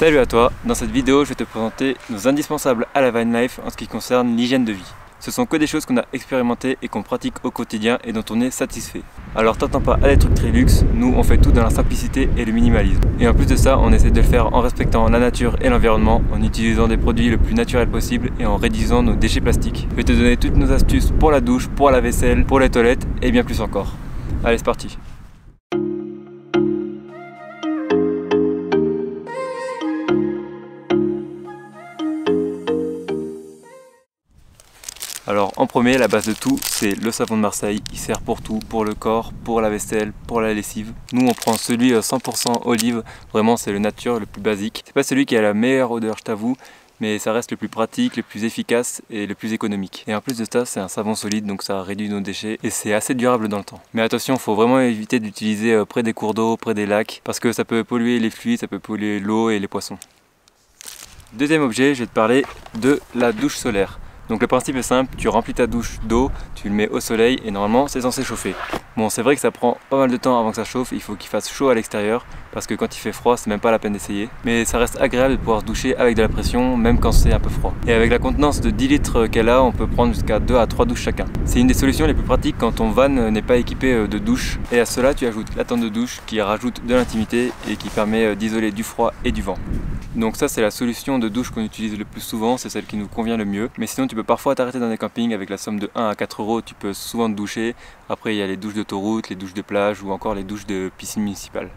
Salut à toi, dans cette vidéo je vais te présenter nos indispensables à la van life en ce qui concerne l'hygiène de vie. Ce sont que des choses qu'on a expérimentées et qu'on pratique au quotidien et dont on est satisfait. Alors t'attends pas à des trucs très luxe, nous on fait tout dans la simplicité et le minimalisme. Et en plus de ça, on essaie de le faire en respectant la nature et l'environnement, en utilisant des produits le plus naturels possible et en réduisant nos déchets plastiques. Je vais te donner toutes nos astuces pour la douche, pour la vaisselle, pour les toilettes et bien plus encore. Allez, c'est parti! Alors en premier, la base de tout, c'est le savon de Marseille. Il sert pour tout, pour le corps, pour la vaisselle, pour la lessive. Nous on prend celui 100% olive, vraiment c'est le nature, le plus basique. C'est pas celui qui a la meilleure odeur, je t'avoue, mais ça reste le plus pratique, le plus efficace et le plus économique. Et en plus de ça, c'est un savon solide, donc ça réduit nos déchets et c'est assez durable dans le temps. Mais attention, il faut vraiment éviter d'utiliser près des cours d'eau, près des lacs, parce que ça peut polluer les fluides, ça peut polluer l'eau et les poissons. Deuxième objet, je vais te parler de la douche solaire. Donc le principe est simple, tu remplis ta douche d'eau, tu le mets au soleil et normalement c'est censé chauffer. Bon, c'est vrai que ça prend pas mal de temps avant que ça chauffe, il faut qu'il fasse chaud à l'extérieur parce que quand il fait froid c'est même pas la peine d'essayer. Mais ça reste agréable de pouvoir se doucher avec de la pression même quand c'est un peu froid. Et avec la contenance de 10 litres qu'elle a, on peut prendre jusqu'à 2 à 3 douches chacun. C'est une des solutions les plus pratiques quand ton van n'est pas équipé de douche. Et à cela tu ajoutes la tente de douche qui rajoute de l'intimité et qui permet d'isoler du froid et du vent. Donc ça c'est la solution de douche qu'on utilise le plus souvent, c'est celle qui nous convient le mieux. Mais sinon tu peux parfois t'arrêter dans des campings avec la somme de 1 à 4 euros, tu peux souvent te doucher. Après il y a les douches d'autoroute, les douches de plage ou encore les douches de piscine municipale.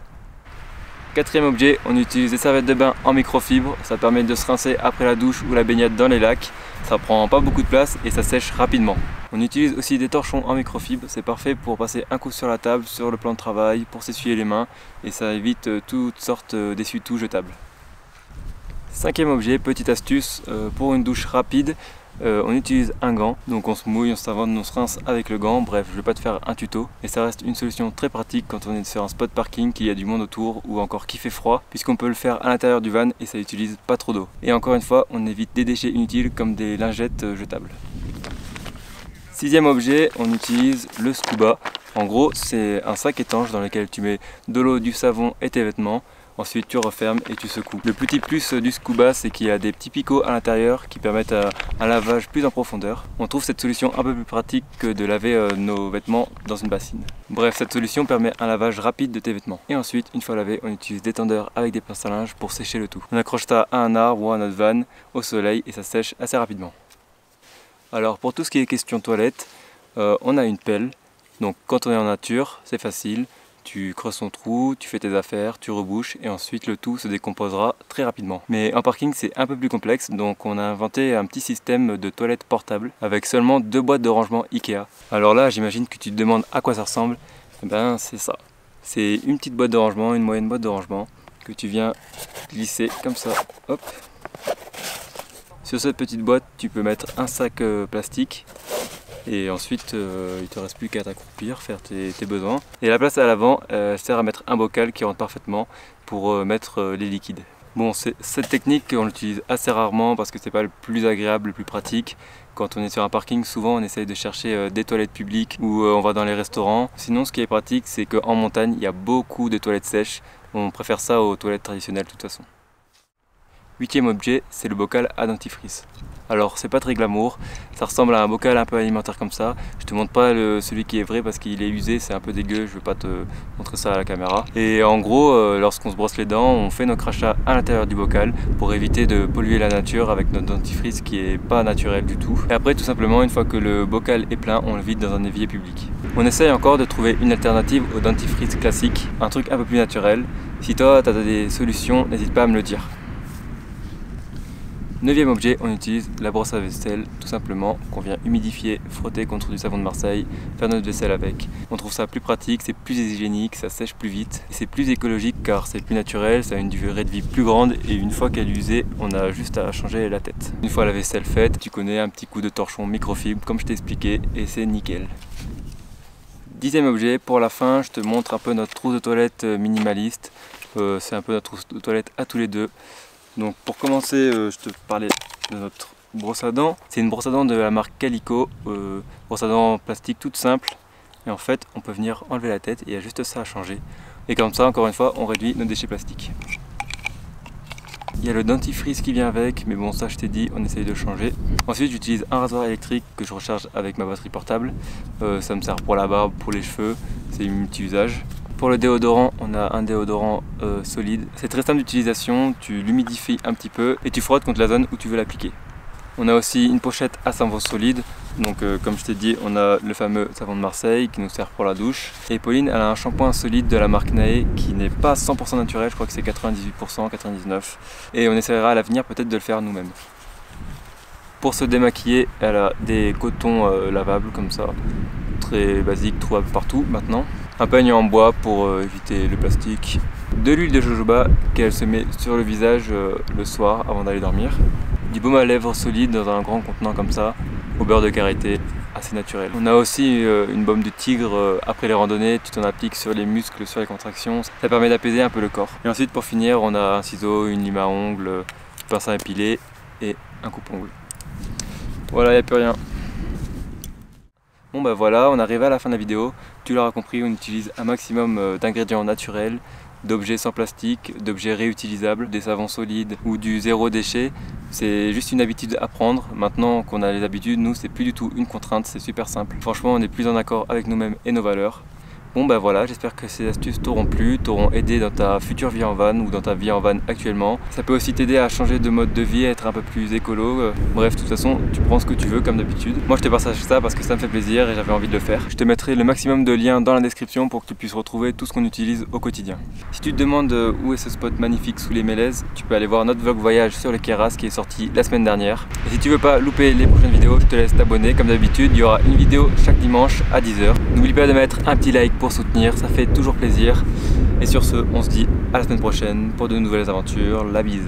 Quatrième objet, on utilise des serviettes de bain en microfibre, ça permet de se rincer après la douche ou la baignade dans les lacs. Ça prend pas beaucoup de place et ça sèche rapidement. On utilise aussi des torchons en microfibre, c'est parfait pour passer un coup sur la table, sur le plan de travail, pour s'essuyer les mains et ça évite toutes sortes d'essuie-tout jetables. Cinquième objet, petite astuce, pour une douche rapide, on utilise un gant, donc on se mouille, on se savonne, on se rince avec le gant, bref je vais pas te faire un tuto. Et ça reste une solution très pratique quand on est sur un spot parking, qu'il y a du monde autour ou encore qu'il fait froid, puisqu'on peut le faire à l'intérieur du van et ça utilise pas trop d'eau. Et encore une fois, on évite des déchets inutiles comme des lingettes jetables. Sixième objet, on utilise le scuba. En gros, c'est un sac étanche dans lequel tu mets de l'eau, du savon et tes vêtements. Ensuite tu refermes et tu secoues. Le petit plus du scuba, c'est qu'il y a des petits picots à l'intérieur qui permettent un lavage plus en profondeur. On trouve cette solution un peu plus pratique que de laver nos vêtements dans une bassine. Bref, cette solution permet un lavage rapide de tes vêtements. Et ensuite, une fois lavé, on utilise des tendeurs avec des pinces à linge pour sécher le tout. On accroche ça à un arbre ou à notre van au soleil et ça sèche assez rapidement. Alors pour tout ce qui est question toilette, on a une pelle. Donc quand on est en nature, c'est facile. Tu creuses ton trou, tu fais tes affaires, tu rebouches et ensuite le tout se décomposera très rapidement. Mais en parking c'est un peu plus complexe, donc on a inventé un petit système de toilette portable avec seulement 2 boîtes de rangement Ikea. Alors là j'imagine que tu te demandes à quoi ça ressemble. Et ben c'est ça. C'est une petite boîte de rangement, une moyenne boîte de rangement que tu viens glisser comme ça. Hop. Sur cette petite boîte tu peux mettre un sac plastique. Et ensuite il ne te reste plus qu'à t'accroupir, faire tes besoins. Et la place à l'avant sert à mettre un bocal qui rentre parfaitement pour mettre les liquides. Bon, cette technique on l'utilise assez rarement parce que c'est pas le plus agréable, le plus pratique. Quand on est sur un parking, souvent on essaye de chercher des toilettes publiques ou on va dans les restaurants. Sinon ce qui est pratique c'est qu'en montagne il y a beaucoup de toilettes sèches. On préfère ça aux toilettes traditionnelles de toute façon. Huitième objet, c'est le bocal à dentifrice. Alors c'est pas très glamour, ça ressemble à un bocal un peu alimentaire comme ça. Je te montre pas celui qui est vrai parce qu'il est usé, c'est un peu dégueu, je vais pas te montrer ça à la caméra. Et en gros, lorsqu'on se brosse les dents, on fait nos crachats à l'intérieur du bocal pour éviter de polluer la nature avec notre dentifrice qui est pas naturel du tout. Et après tout simplement, une fois que le bocal est plein, on le vide dans un évier public. On essaye encore de trouver une alternative au dentifrice classique, un truc un peu plus naturel. Si toi tu as des solutions, n'hésite pas à me le dire. Neuvième objet, on utilise la brosse à vaisselle, tout simplement, qu'on vient humidifier, frotter contre du savon de Marseille, faire notre vaisselle avec. On trouve ça plus pratique, c'est plus hygiénique, ça sèche plus vite et c'est plus écologique car c'est plus naturel, ça a une durée de vie plus grande et une fois qu'elle est usée, on a juste à changer la tête. Une fois la vaisselle faite, tu connais un petit coup de torchon microfibre comme je t'ai expliqué et c'est nickel. Dixième objet, pour la fin, je te montre un peu notre trousse de toilette minimaliste. C'est un peu notre trousse de toilette à tous les deux. Donc pour commencer, je te parlais de notre brosse à dents. C'est une brosse à dents de la marque Calico, brosse à dents plastique toute simple. Et en fait, on peut venir enlever la tête et il y a juste ça à changer. Et comme ça, encore une fois, on réduit nos déchets plastiques. Il y a le dentifrice qui vient avec, mais bon ça je t'ai dit, on essaye de changer. Ensuite j'utilise un rasoir électrique que je recharge avec ma batterie portable. Ça me sert pour la barbe, pour les cheveux, c'est multi-usage. Pour le déodorant, on a un déodorant solide. C'est très simple d'utilisation, tu l'humidifies un petit peu et tu frottes contre la zone où tu veux l'appliquer. On a aussi une pochette à savon solide, donc comme je t'ai dit, on a le fameux savon de Marseille qui nous sert pour la douche. Et Pauline, elle a un shampoing solide de la marque Nae qui n'est pas 100% naturel, je crois que c'est 98%, 99%. Et on essaiera à l'avenir peut-être de le faire nous-mêmes. Pour se démaquiller, elle a des cotons lavables comme ça, très basiques, trouvables partout maintenant. Un peigne en bois pour éviter le plastique. De l'huile de jojoba qu'elle se met sur le visage le soir avant d'aller dormir. Du baume à lèvres solide dans un grand contenant comme ça, au beurre de karité, assez naturel. On a aussi une baume de tigre après les randonnées, tu t'en appliques sur les muscles, sur les contractions, ça permet d'apaiser un peu le corps. Et ensuite pour finir, on a un ciseau, une lime à ongles, un pince à épiler et un coupe-ongle. Voilà, il n'y a plus rien. Bon bah voilà, on arrive à la fin de la vidéo. Tu l'auras compris, on utilise un maximum d'ingrédients naturels, d'objets sans plastique, d'objets réutilisables, des savons solides ou du zéro déchet. C'est juste une habitude à prendre. Maintenant qu'on a les habitudes, nous c'est plus du tout une contrainte, c'est super simple. Franchement, on est plus en accord avec nous-mêmes et nos valeurs. Bon bah voilà, j'espère que ces astuces t'auront plu, t'auront aidé dans ta future vie en van ou dans ta vie en van actuellement. Ça peut aussi t'aider à changer de mode de vie, à être un peu plus écolo. Bref, de toute façon, tu prends ce que tu veux comme d'habitude. Moi je te partage ça parce que ça me fait plaisir et j'avais envie de le faire. Je te mettrai le maximum de liens dans la description pour que tu puisses retrouver tout ce qu'on utilise au quotidien. Si tu te demandes où est ce spot magnifique sous les Mélèzes, tu peux aller voir notre vlog voyage sur les Queyras qui est sorti la semaine dernière. Et si tu veux pas louper les prochaines vidéos, je te laisse t'abonner comme d'habitude. Il y aura une vidéo chaque dimanche à 10 h. N'oublie pas de mettre un petit like pour soutenir, ça fait toujours plaisir. Et sur ce, on se dit à la semaine prochaine pour de nouvelles aventures. La bise.